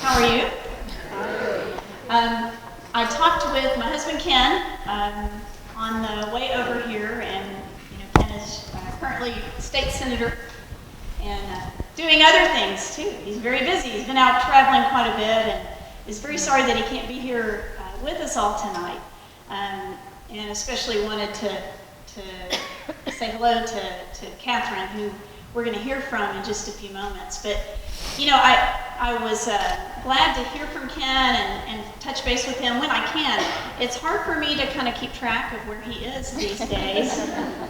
How are you? I talked with my husband Ken on the way over here, and Ken is currently state senator and doing other things too. He's very busy. He's been out traveling quite a bit, and is very sorry that he can't be here with us all tonight. And especially wanted to say hello to Catherine, who we're going to hear from in just a few moments. But I was glad to hear from Ken and touch base with him when I can. It's hard for me to kind of keep track of where he is these days.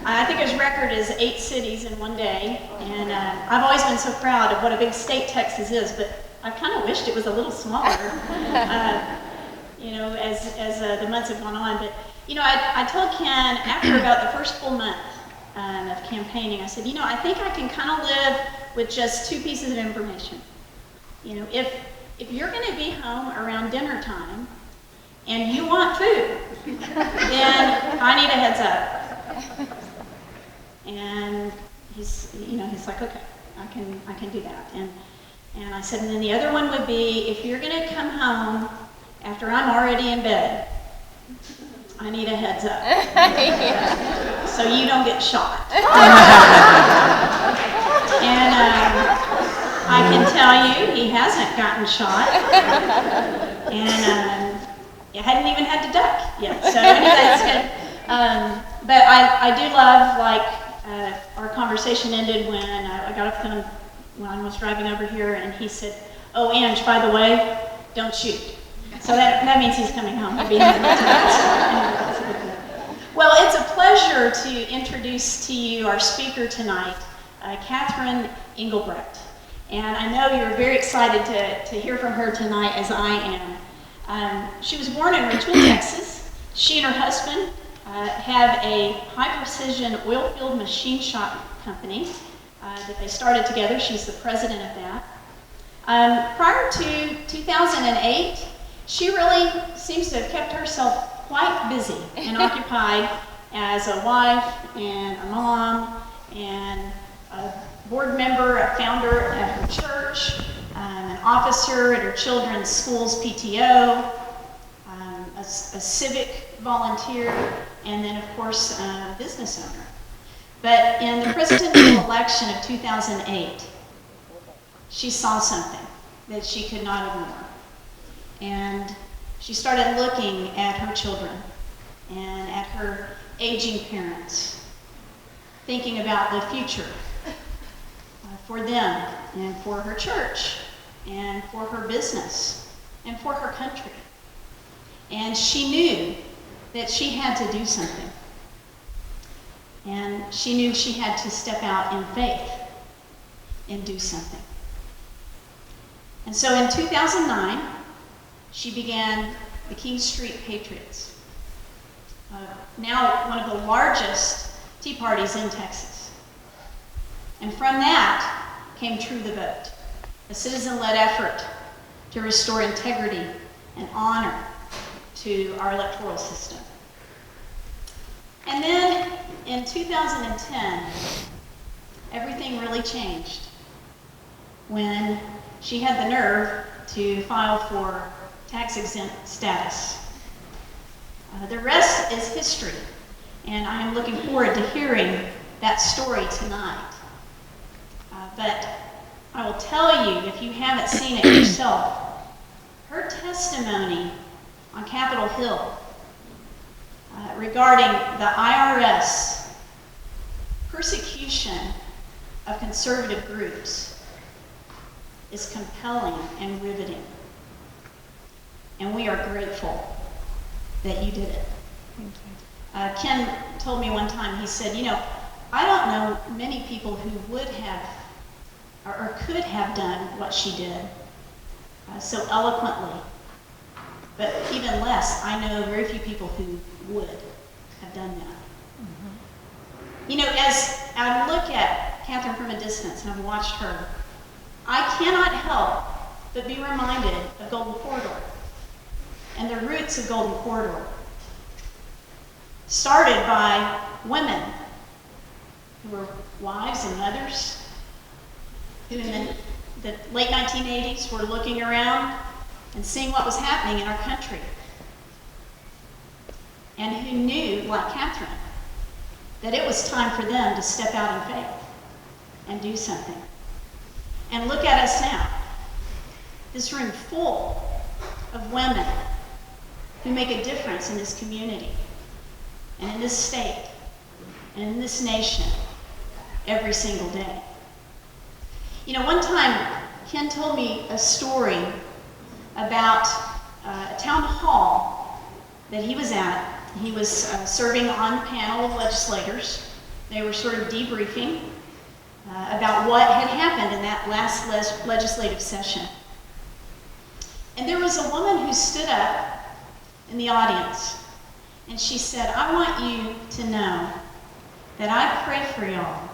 I think his record is 8 cities in one day, and I've always been so proud of what a big state Texas is, but I kind of wished it was a little smaller, as the months have gone on. But I told Ken after about the first full month of campaigning, I said, I think I can kind of live with just 2 pieces of information. If you're going to be home around dinner time and you want food, then I need a heads up. And he's like, okay, I can do that. And I said, and then the other one would be, if you're going to come home after I'm already in bed, I need a heads up. Yeah. So you don't get shot. And I can tell you, he hasn't gotten shot. And I hadn't even had to duck yet. So anyway, that's good. But I do love, our conversation ended when I got off him when I was driving over here, and he said, "Oh, Ange, by the way, don't shoot." So that means he's coming home. He'll be home tonight. Well, it's a pleasure to introduce to you our speaker tonight, Catherine Engelbrecht. And I know you're very excited to hear from her tonight, as I am. She was born in Richmond, Texas. She and her husband have a high-precision oil field machine shop company that they started together. She's the president of that. Prior to 2008, she really seems to have kept herself quite busy and occupied as a wife and a mom and a board member, a founder at her church, an officer at her children's school's PTO, a civic volunteer, and then, of course, a business owner. But in the presidential election of 2008, she saw something that she could not ignore. And she started looking at her children and at her aging parents, thinking about the future for them and for her church and for her business and for her country. And she knew that she had to do something. And she knew she had to step out in faith and do something. And so in 2009, she began the King Street Patriots, now one of the largest tea parties in Texas. And from that came True the Vote, a citizen-led effort to restore integrity and honor to our electoral system. And then in 2010, everything really changed when she had the nerve to file for tax-exempt status. The rest is history, and I am looking forward to hearing that story tonight. But I will tell you, if you haven't seen it yourself, her testimony on Capitol Hill regarding the IRS persecution of conservative groups is compelling and riveting. And we are grateful that you did it. Ken told me one time, he said, I don't know many people who would have or could have done what she did so eloquently, but even less, I know very few people who would have done that. Mm-hmm. As I look at Catherine from a distance and I've watched her, I cannot help but be reminded of Golden Corridor and the roots of Golden Corridor, started by women who were wives and mothers, who in the the late 1980s were looking around and seeing what was happening in our country, and who knew, like Catherine, that it was time for them to step out in faith and do something. And look at us now. This room full of women who make a difference in this community and in this state and in this nation every single day. You know, one time Ken told me a story about a town hall that he was at. He was serving on the panel of legislators. They were sort of debriefing about what had happened in that last legislative session. And there was a woman who stood up in the audience, and she said, "I want you to know that I pray for y'all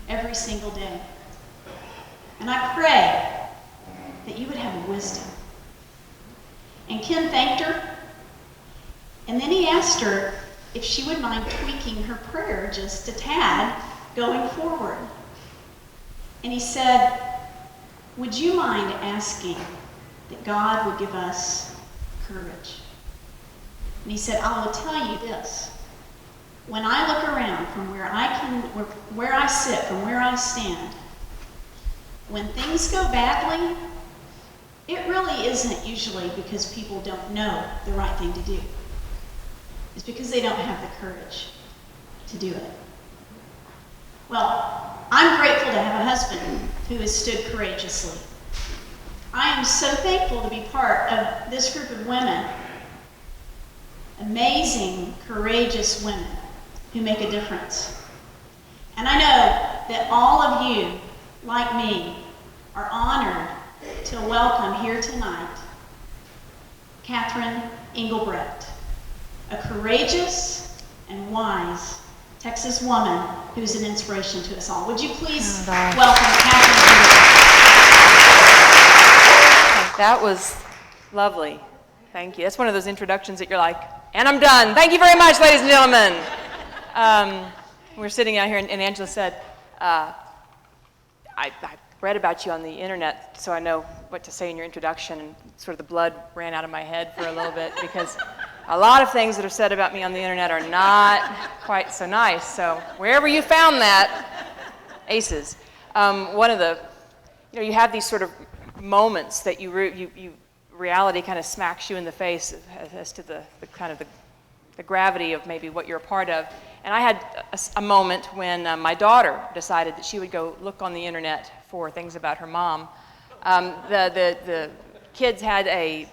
every single day. And I pray that you would have wisdom." And Ken thanked her, and then he asked her if she would mind tweaking her prayer just a tad going forward. And he said, "Would you mind asking that God would give us courage?" And he said, "I will tell you this. When I look around from where I sit, from where I stand, when things go badly, it really isn't usually because people don't know the right thing to do. It's because they don't have the courage to do it." Well, I'm grateful to have a husband who has stood courageously. I am so thankful to be part of this group of women, amazing, courageous women who make a difference. And I know that all of you, like me, are honored to welcome here tonight Catherine Engelbrecht, a courageous and wise Texas woman who's an inspiration to us all. Would you please welcome Catherine Engelbrecht? That was lovely. Thank you. That's one of those introductions that you're like, and I'm done. Thank you very much, ladies and gentlemen. We're sitting out here, and Angela said, I read about you on the internet, so I know what to say in your introduction, and sort of the blood ran out of my head for a little bit, because a lot of things that are said about me on the internet are not quite so nice. So wherever you found that, aces. One of the, you have these sort of moments that reality kind of smacks you in the face as to the gravity of maybe what you're a part of. And I had a moment when my daughter decided that she would go look on the internet for things about her mom. The kids had a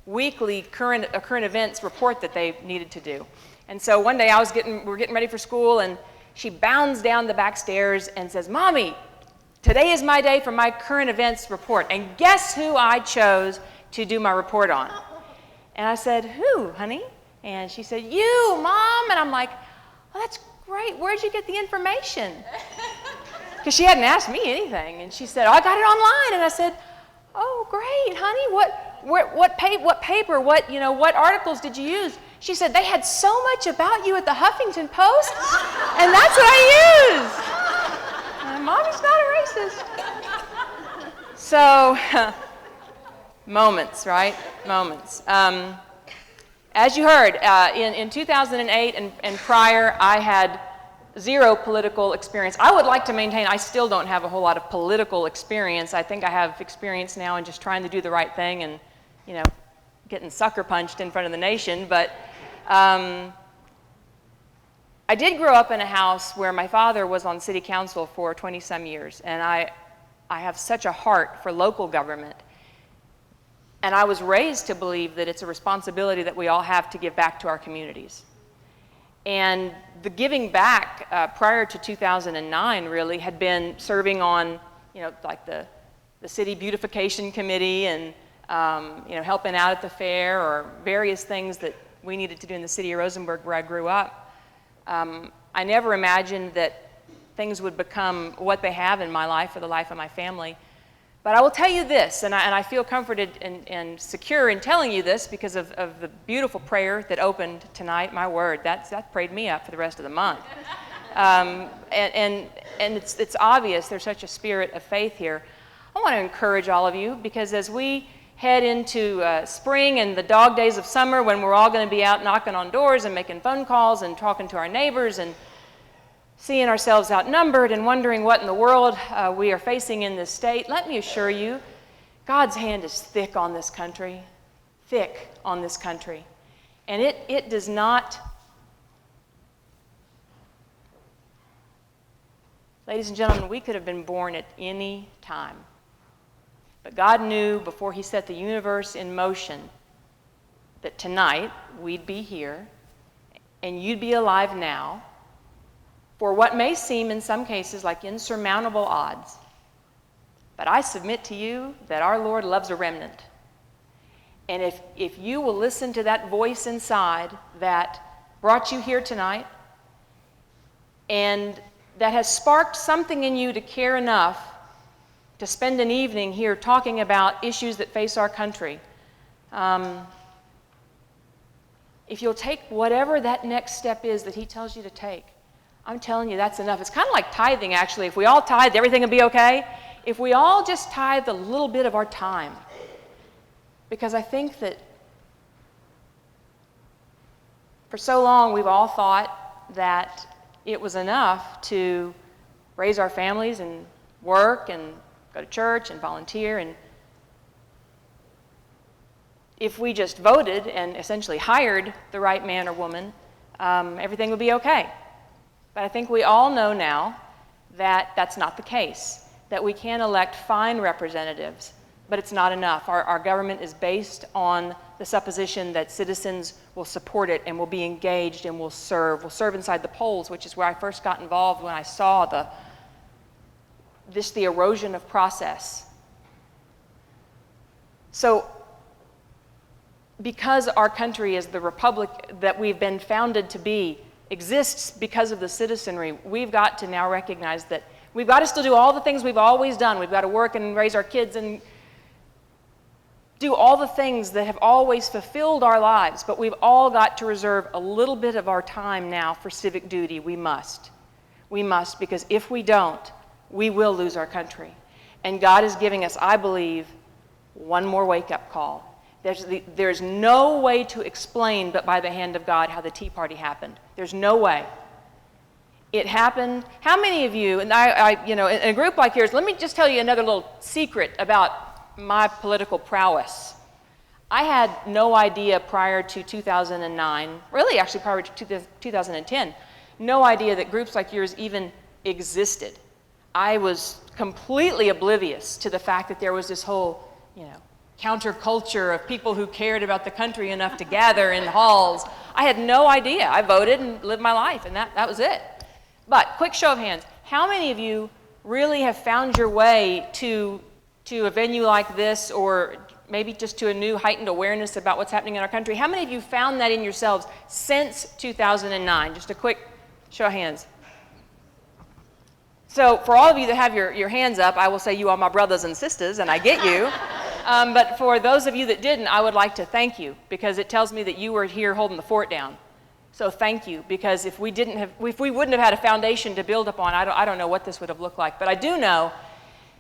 weekly current events report that they needed to do. And so one day we're getting ready for school, and she bounds down the back stairs and says, "Mommy, today is my day for my current events report." And guess who I chose to do my report on? And I said, "Who, honey?" And she said, "You, Mom." And I'm like, "Oh, that's great. Where'd you get the information?" Because she hadn't asked me anything. And she said, "Oh, I got it online." And I said, "Oh, great, honey. What paper, what articles did you use?" She said, "They had so much about you at the Huffington Post, and that's what I used." And Mommy's not a racist. So, moments, right? Moments. As you heard, in 2008 and prior, I had zero political experience. I would like to maintain I still don't have a whole lot of political experience. I think I have experience now in just trying to do the right thing and, getting sucker punched in front of the nation. But I did grow up in a house where my father was on city council for 20-some years, and I have such a heart for local government. And I was raised to believe that it's a responsibility that we all have to give back to our communities. And the giving back prior to 2009 really had been serving on, like the city beautification committee and, helping out at the fair or various things that we needed to do in the city of Rosenberg where I grew up. I never imagined that things would become what they have in my life or the life of my family. But I will tell you this, and I feel comforted and secure in telling you this because of the beautiful prayer that opened tonight. My word, that prayed me up for the rest of the month. And it's obvious there's such a spirit of faith here. I want to encourage all of you, because as we head into spring and the dog days of summer, when we're all going to be out knocking on doors and making phone calls and talking to our neighbors and seeing ourselves outnumbered and wondering what in the world we are facing in this state, let me assure you, God's hand is thick on this country, thick on this country. And it does not, ladies and gentlemen, we could have been born at any time. But God knew before he set the universe in motion that tonight we'd be here and you'd be alive now for what may seem in some cases like insurmountable odds. But I submit to you that our Lord loves a remnant. And if you will listen to that voice inside that brought you here tonight and that has sparked something in you to care enough to spend an evening here talking about issues that face our country, if you'll take whatever that next step is that he tells you to take, I'm telling you that's enough. It's kind of like tithing, actually. If we all tithe, everything will be okay. If we all just tithe a little bit of our time, because I think that for so long we've all thought that it was enough to raise our families and work and go to church and volunteer, and if we just voted and essentially hired the right man or woman, everything would be okay. But I think we all know now that that's not the case, that we can elect fine representatives, but it's not enough. Our government is based on the supposition that citizens will support it and will be engaged and will serve inside the polls, which is where I first got involved when I saw the erosion of process. So, because our country is the republic that we've been founded to be, exists because of the citizenry, we've got to now recognize that we've got to still do all the things we've always done. We've got to work and raise our kids and do all the things that have always fulfilled our lives, but we've all got to reserve a little bit of our time now for civic duty. We must. We must, because if we don't, we will lose our country. And God is giving us, I believe, one more wake-up call. There's no way to explain but by the hand of God how the Tea Party happened. There's no way. It happened. How many of you, and in a group like yours, let me just tell you another little secret about my political prowess. I had no idea prior to 2009, really actually prior to 2010, no idea that groups like yours even existed. I was completely oblivious to the fact that there was this whole, counterculture of people who cared about the country enough to gather in halls. I had no idea. I voted and lived my life, and that was it. But quick show of hands, how many of you really have found your way to a venue like this, or maybe just to a new heightened awareness about what's happening in our country? How many of you found that in yourselves since 2009? Just a quick show of hands. So for all of you that have your hands up, I will say you are my brothers and sisters, and I get you. But for those of you that didn't, I would like to thank you, because it tells me that you were here holding the fort down. So thank you, because if we wouldn't have had a foundation to build upon, I don't know what this would have looked like. But I do know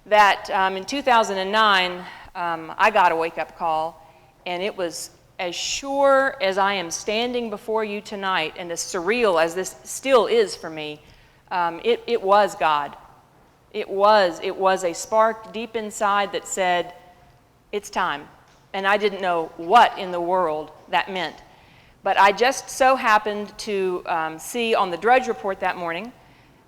that in 2009, I got a wake-up call, and it was as sure as I am standing before you tonight, and as surreal as this still is for me. It was God. It was a spark deep inside that said, it's time. And I didn't know what in the world that meant. But I just so happened to see on the Drudge Report that morning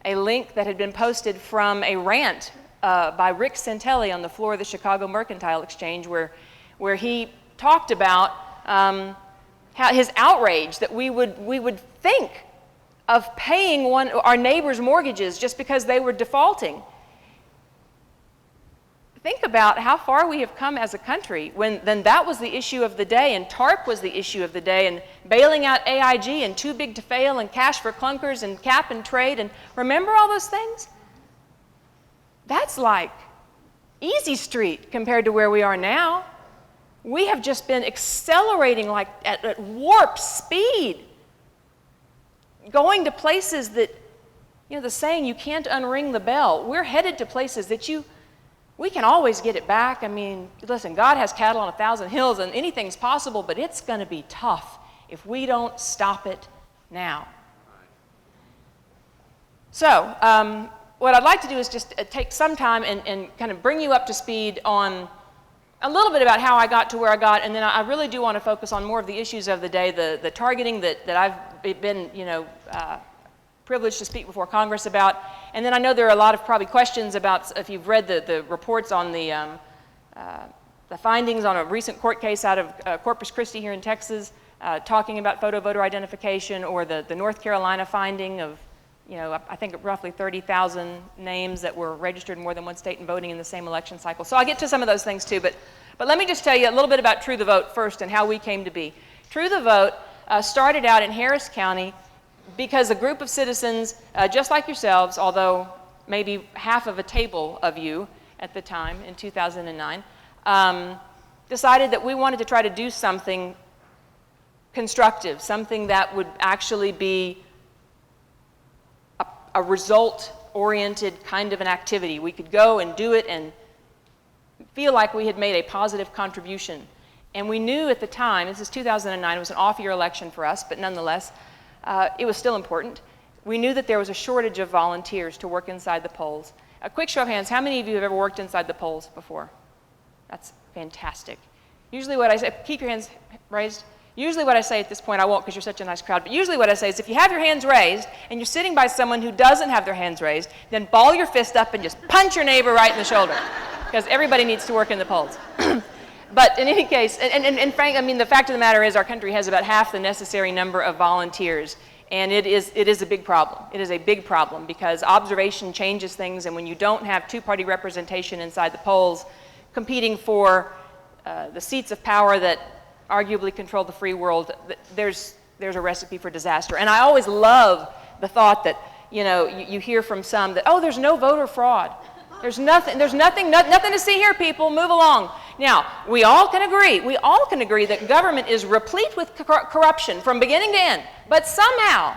a link that had been posted from a rant by Rick Santelli on the floor of the Chicago Mercantile Exchange, where he talked about how his outrage that we would think of paying our neighbors' mortgages just because they were defaulting. Think about how far we have come as a country when then that was the issue of the day, and TARP was the issue of the day, and bailing out AIG, and too big to fail, and cash for clunkers, and cap and trade, and remember all those things? That's like easy street compared to where we are now. We have just been accelerating like at warp speed, going to places that, the saying, you can't unring the bell. We're headed to places that we can always get it back. I mean, listen, God has cattle on 1,000 hills, and anything's possible, but it's going to be tough if we don't stop it now. So, what I'd like to do is just take some time and kind of bring you up to speed on a little bit about how I got to where I got, and then I really do want to focus on more of the issues of the day, the targeting that I've been, privileged to speak before Congress about. And then I know there are a lot of probably questions about, if you've read the reports on the findings on a recent court case out of Corpus Christi here in Texas, talking about photo voter identification, or the North Carolina finding of, I think roughly 30,000 names that were registered in more than one state and voting in the same election cycle. So I'll get to some of those things too, but let me just tell you a little bit about True the Vote first and how we came to be. True the Vote started out in Harris County because a group of citizens, just like yourselves, although maybe half of a table of you at the time in 2009, decided that we wanted to try to do something constructive, something that would actually be a result-oriented kind of an activity. We could go and do it and feel like we had made a positive contribution. And we knew at the time, this is 2009, it was an off-year election for us, but nonetheless, it was still important. We knew that there was a shortage of volunteers to work inside the polls. A quick show of hands, how many of you have ever worked inside the polls before? That's fantastic. Usually what I say, keep your hands raised. Usually what I say at this point, I won't because you're such a nice crowd, but usually what I say is if you have your hands raised and you're sitting by someone who doesn't have their hands raised, then ball your fist up and just punch your neighbor right in the shoulder, because everybody needs to work in the polls. But in any case, and Frank, I mean, the fact of the matter is our country has about half the necessary number of volunteers, and it is a big problem. It is a big problem because observation changes things, and when you don't have two-party representation inside the polls competing for the seats of power that arguably control the free world, there's a recipe for disaster. And I always love the thought that, you hear from some that, oh, there's no voter fraud. There's nothing to see here, people, move along. Now, we all can agree that government is replete with corruption from beginning to end. But somehow,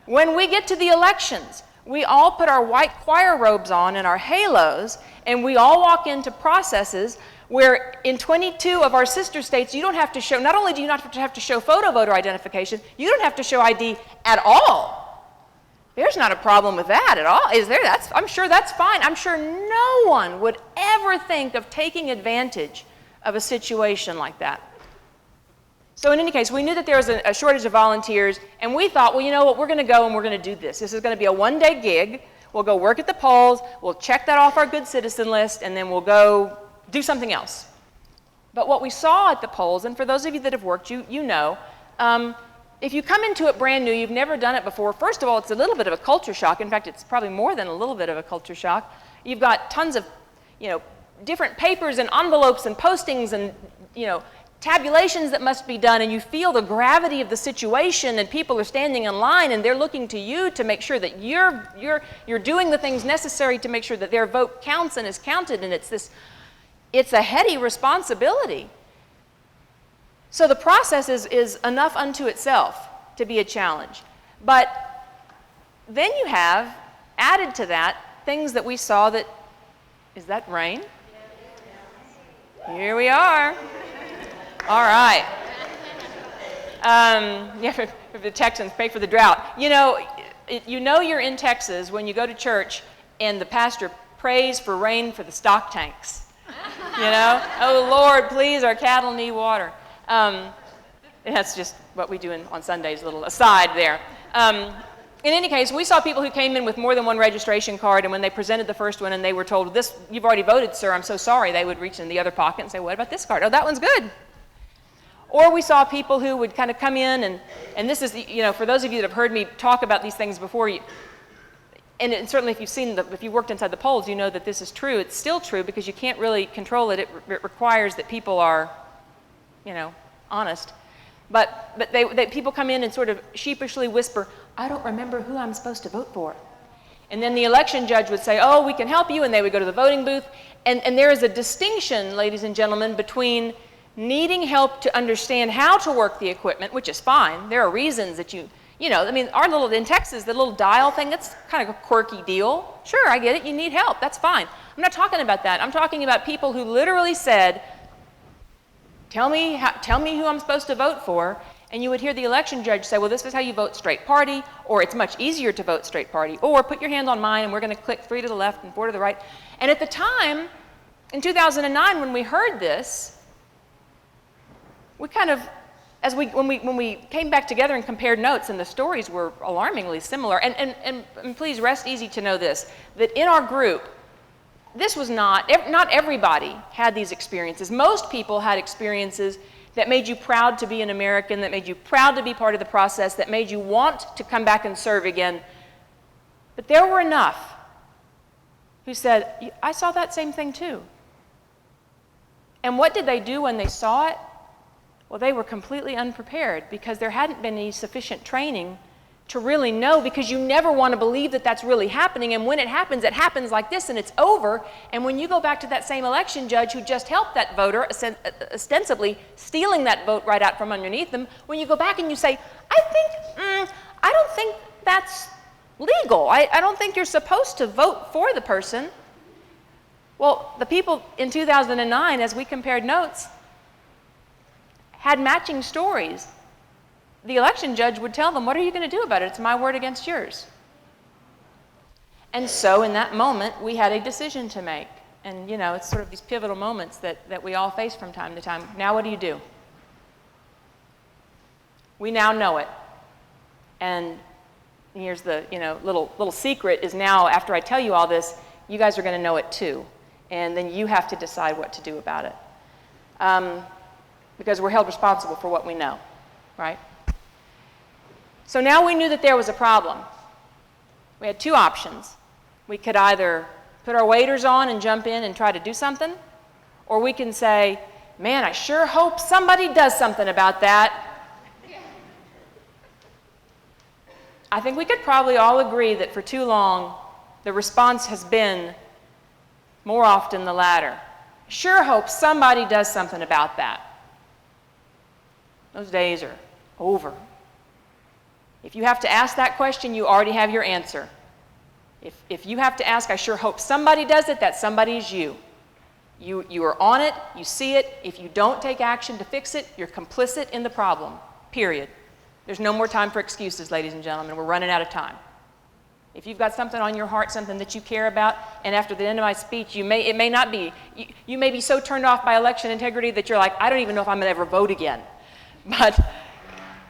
when we get to the elections, we all put our white choir robes on and our halos, and we all walk into processes where in 22 of our sister states, you don't have to show, not only do you not have to show photo voter identification, you don't have to show ID at all. There's not a problem with that at all, is there? I'm sure that's fine. I'm sure no one would ever think of taking advantage of a situation like that. So in any case, we knew that there was a shortage of volunteers, and we thought, well, you know what, we're going to go and we're going to do this. This is going to be a one-day gig. We'll go work at the polls, we'll check that off our good citizen list, and then we'll go do something else. But what we saw at the polls, and for those of you that have worked, you know, if you come into it brand new, you've never done it before, first of all, it's a little bit of a culture shock. In fact, it's probably more than a little bit of a culture shock. You've got tons of, different papers and envelopes and postings and, tabulations that must be done, and you feel the gravity of the situation, and people are standing in line and they're looking to you to make sure that you're doing the things necessary to make sure that their vote counts and is counted, and it's a heady responsibility. So the process is enough unto itself to be a challenge. But then you have, added to that, things that we saw that, is that rain? Here we are. All right. For the Texans, pray for the drought. You're in Texas when you go to church and the pastor prays for rain for the stock tanks. Oh Lord, please, our cattle need water. That's just what we do on Sundays, a little aside there. In any case, we saw people who came in with more than one registration card, and when they presented the first one and they were told, you've already voted, sir, I'm so sorry, they would reach in the other pocket and say, what about this card? Oh, that one's good. Or we saw people who would kind of come in, and this is, for those of you that have heard me talk about these things before, and certainly if you worked inside the polls, you know that this is true. It's still true because you can't really control it. It requires that people are, honest. But people come in and sort of sheepishly whisper, I don't remember who I'm supposed to vote for. And then the election judge would say, oh, we can help you, and they would go to the voting booth. And there is a distinction, ladies and gentlemen, between needing help to understand how to work the equipment, which is fine. There are reasons that You know, I mean, in Texas, the little dial thing, that's kind of a quirky deal. Sure, I get it, you need help, that's fine. I'm not talking about that. I'm talking about people who literally said, tell me who I'm supposed to vote for, and you would hear the election judge say, well, this is how you vote straight party, or it's much easier to vote straight party, or put your hand on mine and we're going to click 3 to the left and 4 to the right. And at the time, in 2009, when we heard this, we kind of, when we came back together and compared notes, and the stories were alarmingly similar, and please rest easy to know this, that in our group, this was not everybody had these experiences. Most people had experiences that made you proud to be an American, that made you proud to be part of the process, that made you want to come back and serve again. But there were enough who said, I saw that same thing too. And what did they do when they saw it? Well, they were completely unprepared because there hadn't been any sufficient training to really know, because you never want to believe that that's really happening, and when it happens like this and it's over, and when you go back to that same election judge who just helped that voter, ostensibly stealing that vote right out from underneath them, when you go back and you say, I don't think that's legal, I don't think you're supposed to vote for the person. Well, the people in 2009, as we compared notes, had matching stories. The election judge would tell them, what are you going to do about it? It's my word against yours. And so in that moment, we had a decision to make. And you know, it's sort of these pivotal moments that we all face from time to time. Now what do you do? We now know it. And here's the little secret is now, after I tell you all this, you guys are going to know it too. And then you have to decide what to do about it. Because we're held responsible for what we know, right? So now we knew that there was a problem. We had 2 options. We could either put our waders on and jump in and try to do something, or we can say, man, I sure hope somebody does something about that. I think we could probably all agree that for too long, the response has been more often the latter. Sure hope somebody does something about that. Those days are over. If you have to ask that question, you already have your answer. If you have to ask, I sure hope somebody does it, that somebody is you. You are on it, you see it. If you don't take action to fix it, you're complicit in the problem, period. There's no more time for excuses, ladies and gentlemen. We're running out of time. If you've got something on your heart, something that you care about, and after the end of my speech, you may be so turned off by election integrity that you're like, I don't even know if I'm going to ever vote again. But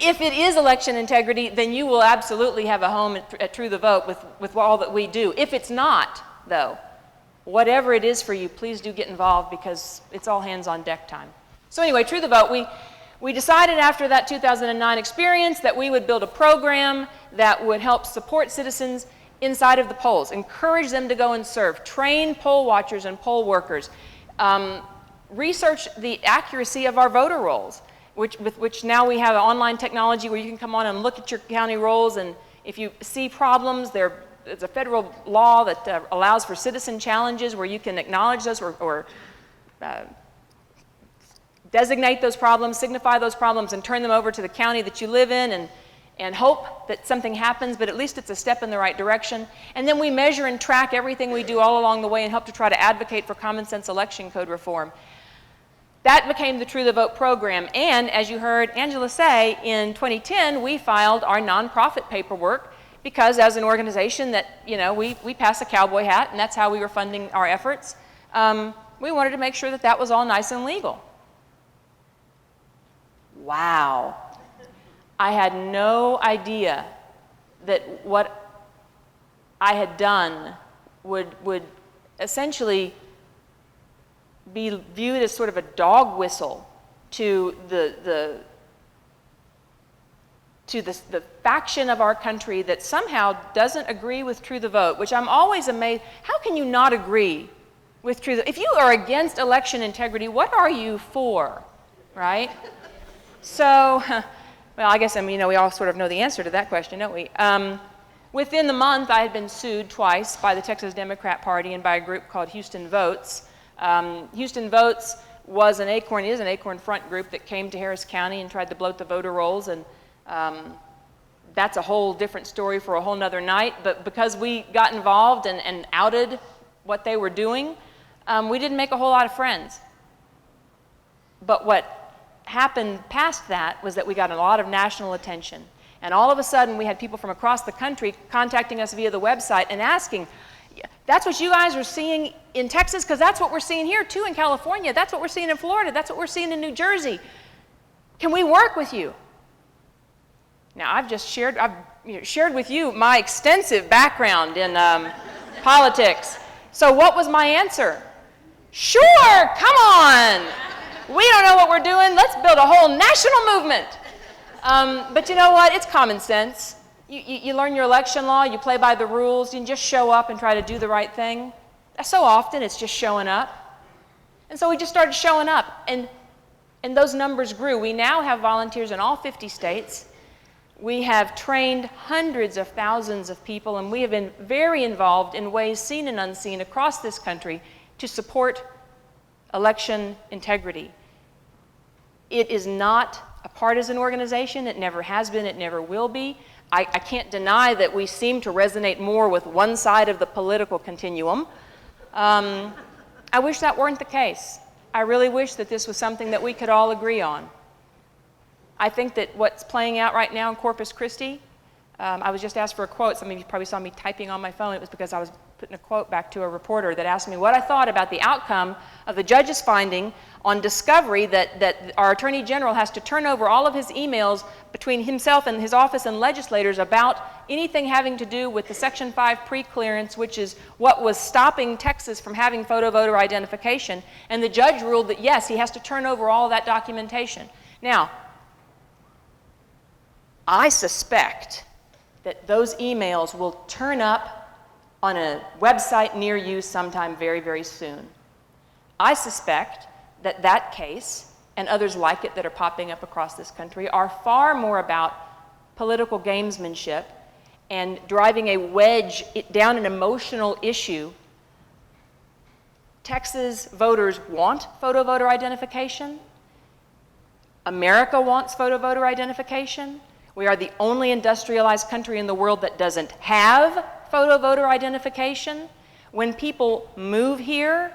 if it is election integrity, then you will absolutely have a home at True the Vote with all that we do. If it's not, though, whatever it is for you, please do get involved, because it's all hands on deck time. So anyway, True the Vote, we decided after that 2009 experience that we would build a program that would help support citizens inside of the polls, encourage them to go and serve, train poll watchers and poll workers, research the accuracy of our voter rolls, with which now we have online technology where you can come on and look at your county rolls, and if you see problems, there's a federal law that allows for citizen challenges where you can acknowledge those or designate those problems, signify those problems, and turn them over to the county that you live in, and hope that something happens, but at least it's a step in the right direction. And then we measure and track everything we do all along the way and help to try to advocate for common sense election code reform. That became the True the Vote program, and as you heard Angela say, in 2010 we filed our nonprofit paperwork, because as an organization that, we pass a cowboy hat, and that's how we were funding our efforts. We wanted to make sure that that was all nice and legal. Wow. I had no idea that what I had done would essentially be viewed as sort of a dog whistle to the faction of our country that somehow doesn't agree with True the Vote, which I'm always amazed. How can you not agree with True the Vote? If you are against election integrity, what are you for, right? So, well, I guess, we all sort of know the answer to that question, don't we? Within the month, I had been sued twice by the Texas Democrat Party and by a group called Houston Votes. Houston Votes is an Acorn Front group that came to Harris County and tried to bloat the voter rolls and that's a whole different story for a whole nother night. But because we got involved and outed what they were doing, we didn't make a whole lot of friends. But what happened past that was that we got a lot of national attention. And all of a sudden, we had people from across the country contacting us via the website and asking, that's what you guys are seeing in Texas, because that's what we're seeing here too in California. That's what we're seeing in Florida. That's what we're seeing in New Jersey. Can we work with you? Now, I've shared with you my extensive background in politics. So what was my answer? Sure, come on. We don't know what we're doing. Let's build a whole national movement. But you know what? It's common sense. You learn your election law, you play by the rules, you just show up and try to do the right thing. So often it's just showing up. And so we just started showing up, and those numbers grew. We now have volunteers in all 50 states. We have trained hundreds of thousands of people, and we have been very involved in ways seen and unseen across this country to support election integrity. It is not a partisan organization. It never has been. It never will be. I can't deny that we seem to resonate more with one side of the political continuum. I wish that weren't the case. I really wish that this was something that we could all agree on. I think that what's playing out right now in Corpus Christi, I was just asked for a quote. Some of you probably saw me typing on my phone. It was because I was putting a quote back to a reporter that asked me what I thought about the outcome of the judge's finding on discovery that our Attorney General has to turn over all of his emails between himself and his office and legislators about anything having to do with the Section 5 pre-clearance, which is what was stopping Texas from having photo voter identification. And the judge ruled that, yes, he has to turn over all that documentation. Now, I suspect that those emails will turn up on a website near you sometime very, very soon. I suspect that that case, and others like it that are popping up across this country, are far more about political gamesmanship and driving a wedge down an emotional issue. Texas voters want photo voter identification. America wants photo voter identification. We are the only industrialized country in the world that doesn't have photo voter identification. When people move here,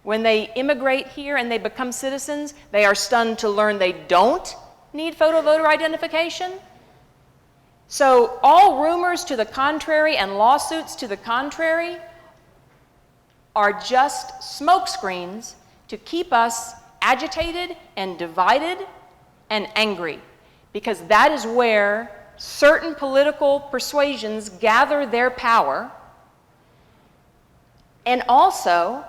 when they immigrate here and they become citizens, they are stunned to learn they don't need photo voter identification. So all rumors to the contrary and lawsuits to the contrary are just smokescreens to keep us agitated and divided and angry, because that is where certain political persuasions gather their power and also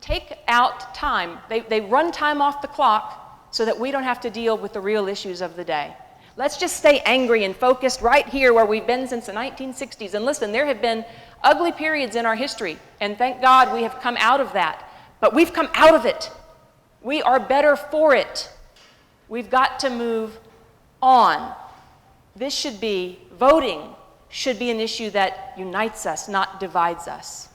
take out time. They run time off the clock so that we don't have to deal with the real issues of the day. Let's just stay angry and focused right here where we've been since the 1960s. And listen, there have been ugly periods in our history, and thank God we have come out of that. But we've come out of it. We are better for it. We've got to move on. This should be, voting should be an issue that unites us, not divides us.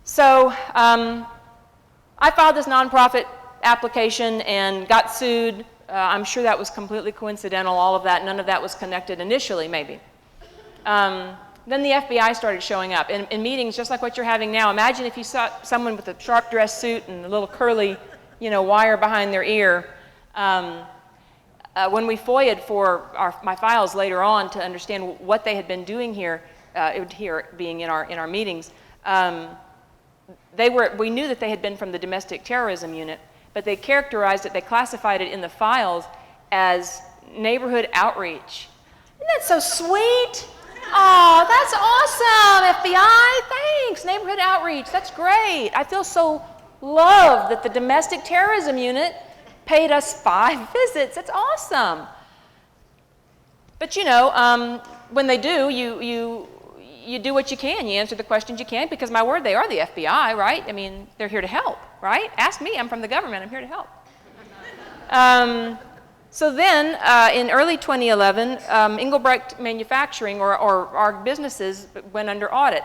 So I filed this nonprofit application and got sued. I'm sure that was completely coincidental, all of that. None of that was connected initially, maybe. Then the FBI started showing up in meetings just like what you're having now. Imagine if you saw someone with a sharp dress suit and a little curly, wire behind their ear. When we FOIA'd for my files later on to understand what they had been doing here, being in our meetings, we knew that they had been from the domestic terrorism unit, but they characterized it, they classified it in the files as neighborhood outreach. Isn't that so sweet? Oh, that's awesome, FBI, thanks, neighborhood outreach, that's great. I feel so loved that the domestic terrorism unit paid us 5 visits, that's awesome. But when they do, you do what you can. You answer the questions you can, because my word, they are the FBI, right? I mean, they're here to help, right? Ask me, I'm from the government, I'm here to help. So then, in early 2011, Engelbrecht Manufacturing, or our businesses, went under audit.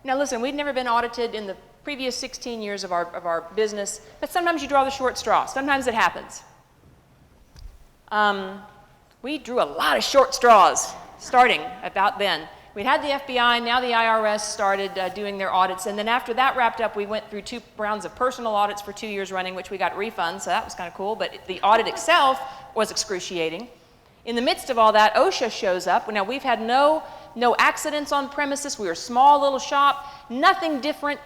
Now listen, we'd never been audited in the previous 16 years of our business, but sometimes you draw the short straw. Sometimes it happens. we drew a lot of short straws starting about then. We'd had the FBI, now the IRS started doing their audits, and then after that wrapped up, we went through 2 rounds of personal audits for 2 years running, which we got refunds, so that was kind of cool, but the audit itself was excruciating. In the midst of all that, OSHA shows up. Now, we've had no accidents on premises. We were a small little shop, nothing different,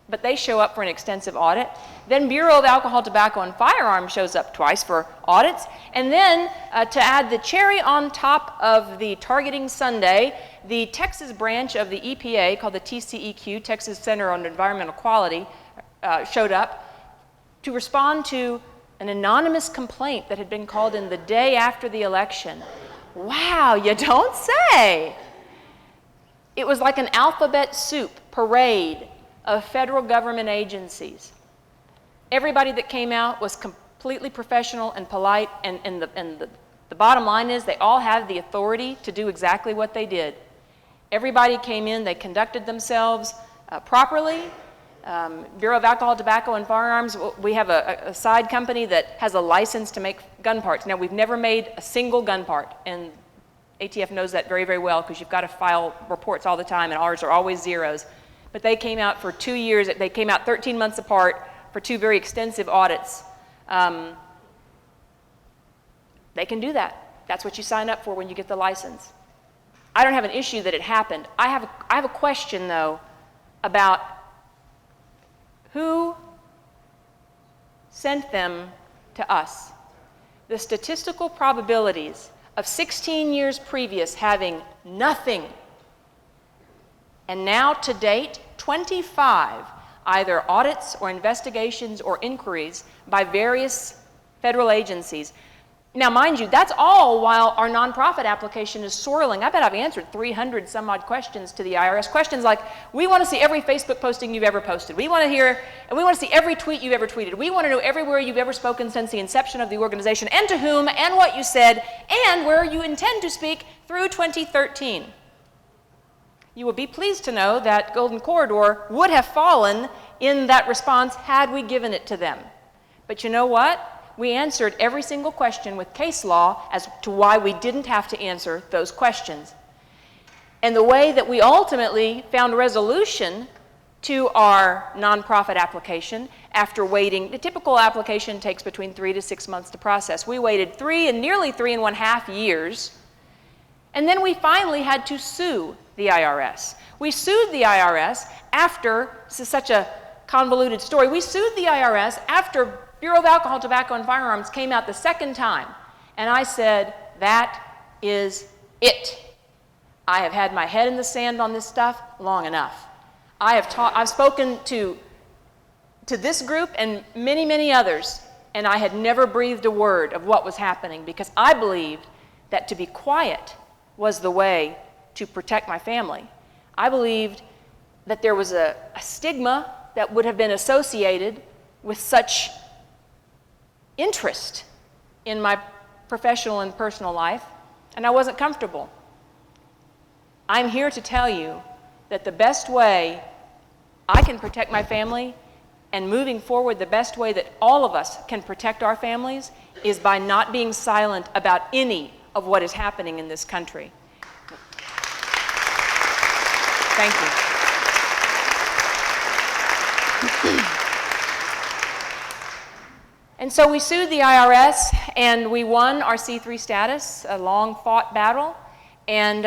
but they show up for an extensive audit. Then Bureau of Alcohol, Tobacco, and Firearms shows up twice for audits. And then to add the cherry on top of the targeting sundae, the Texas branch of the EPA, called the TCEQ, Texas Center on Environmental Quality, showed up to respond to an anonymous complaint that had been called in the day after the election. Wow, you don't say. It was like an alphabet soup parade of federal government agencies. Everybody that came out was completely professional and polite, and the bottom line is they all had the authority to do exactly what they did. Everybody came in, they conducted themselves properly. Bureau of Alcohol, Tobacco, and Firearms, we have a side company that has a license to make gun parts. Now, we've never made a single gun part, and ATF knows that very, very well because you've got to file reports all the time, and ours are always zeros. But they came out for 2 years. They came out 13 months apart for 2 very extensive audits. They can do that. That's what you sign up for when you get the license. I don't have an issue that it happened. I have a question, though, about who sent them to us. The statistical probabilities of 16 years previous having nothing, and now to date, 25 either audits or investigations or inquiries by various federal agencies. Now, mind you, that's all while our nonprofit application is swirling. I bet I've answered 300 some odd questions to the IRS. Questions like, we want to see every Facebook posting you've ever posted. We want to hear, and we want to see every tweet you've ever tweeted. We want to know everywhere you've ever spoken since the inception of the organization, and to whom, and what you said, and where you intend to speak through 2013. You will be pleased to know that Golden Corridor would have fallen in that response had we given it to them. But you know what? We answered every single question with case law as to why we didn't have to answer those questions. And the way that we ultimately found resolution to our nonprofit application after waiting, the typical application takes between 3 to 6 months to process. We waited nearly 3.5 years, and then we finally had to sue the IRS. We sued the IRS after, this is such a convoluted story, we sued the IRS after Bureau of Alcohol, Tobacco, and Firearms came out the second time, and I said, that is it. I have had my head in the sand on this stuff long enough. I've spoken to this group and many, many others, and I had never breathed a word of what was happening because I believed that to be quiet was the way to protect my family. I believed that there was a stigma that would have been associated with such interest in my professional and personal life, and I wasn't comfortable. I'm here to tell you that the best way I can protect my family, and moving forward, the best way that all of us can protect our families is by not being silent about any of what is happening in this country. Thank you. And so we sued the IRS, and we won our C3 status, a long-fought battle. And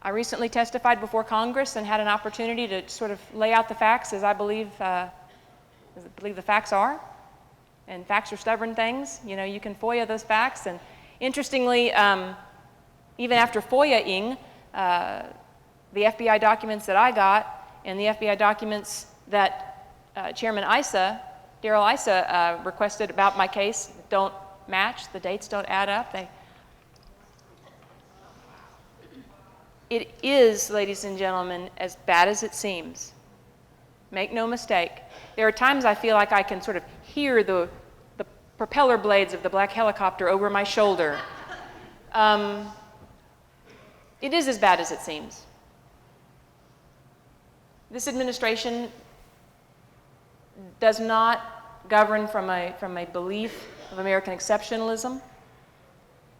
I recently testified before Congress and had an opportunity to sort of lay out the facts as I believe the facts are. And facts are stubborn things. You know, you can FOIA those facts. And interestingly, even after FOIA-ing, the FBI documents that I got and the FBI documents that Chairman Darrell Issa requested about my case don't match. The dates don't add up. It is, ladies and gentlemen, as bad as it seems. Make no mistake. There are times I feel like I can sort of hear the propeller blades of the black helicopter over my shoulder. It is as bad as it seems. This administration does not govern from a belief of American exceptionalism.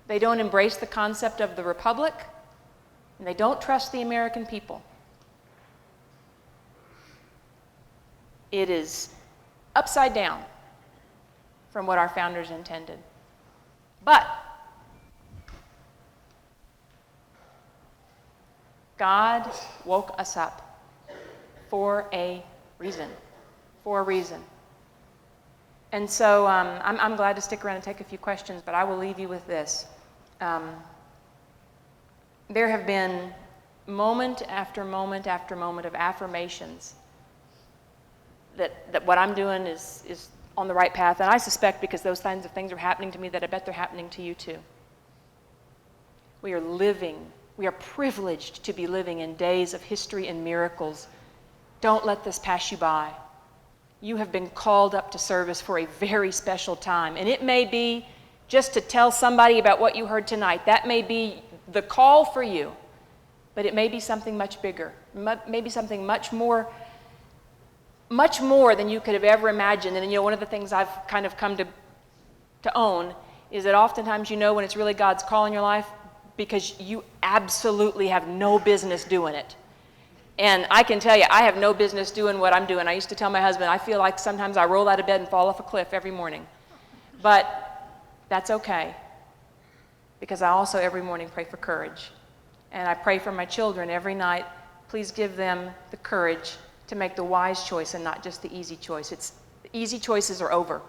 They don't embrace the concept of the republic, and they don't trust the American people. It is upside down from what our founders intended. But God woke us up for a reason. For a reason. And so I'm glad to stick around and take a few questions, but I will leave you with this. There have been moment after moment after moment of affirmations that what I'm doing is on the right path. And I suspect because those kinds of things are happening to me that I bet they're happening to you too. We are privileged to be living in days of history and miracles. Don't let this pass you by. You have been called up to service for a very special time. And it may be just to tell somebody about what you heard tonight. That may be the call for you. But it may be something much bigger. Maybe something much more than you could have ever imagined. And one of the things I've kind of come to own is that oftentimes when it's really God's call in your life because you absolutely have no business doing it. And I can tell you, I have no business doing what I'm doing. I used to tell my husband, I feel like sometimes I roll out of bed and fall off a cliff every morning. But that's okay, because I also every morning pray for courage. And I pray for my children every night. Please give them the courage to make the wise choice and not just the easy choice. The easy choices are over.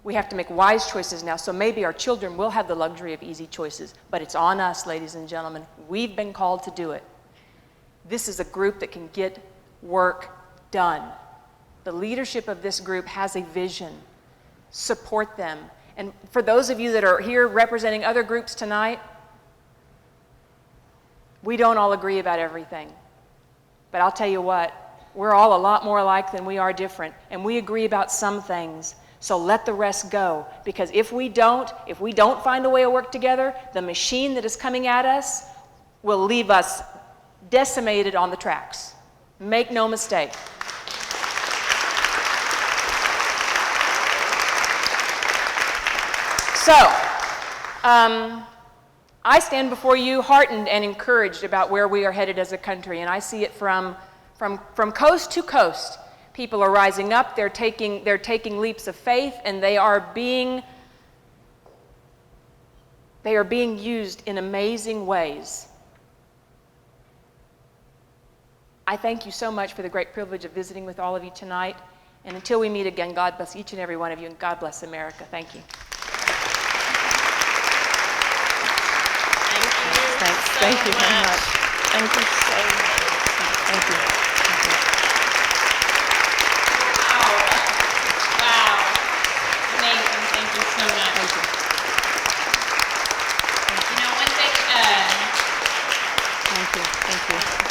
We have to make wise choices now, so maybe our children will have the luxury of easy choices. But it's on us, ladies and gentlemen. We've been called to do it. This is a group that can get work done. The leadership of this group has a vision. Support them. And for those of you that are here representing other groups tonight, we don't all agree about everything. But I'll tell you what, we're all a lot more alike than we are different. And we agree about some things. So let the rest go. Because if we don't find a way to work together, the machine that is coming at us will leave us decimated on the tracks. Make no mistake. So, I stand before you heartened and encouraged about where we are headed as a country, and I see it from coast to coast. People are rising up, they're taking leaps of faith, and they are being used in amazing ways. I thank you so much for the great privilege of visiting with all of you tonight. And until we meet again, God bless each and every one of you, and God bless America. Thank you. Thank you very much. Thank you so much. Thank you. Wow. Amazing. Thank you so much. Thank you. One thing, Thank you. Thank you.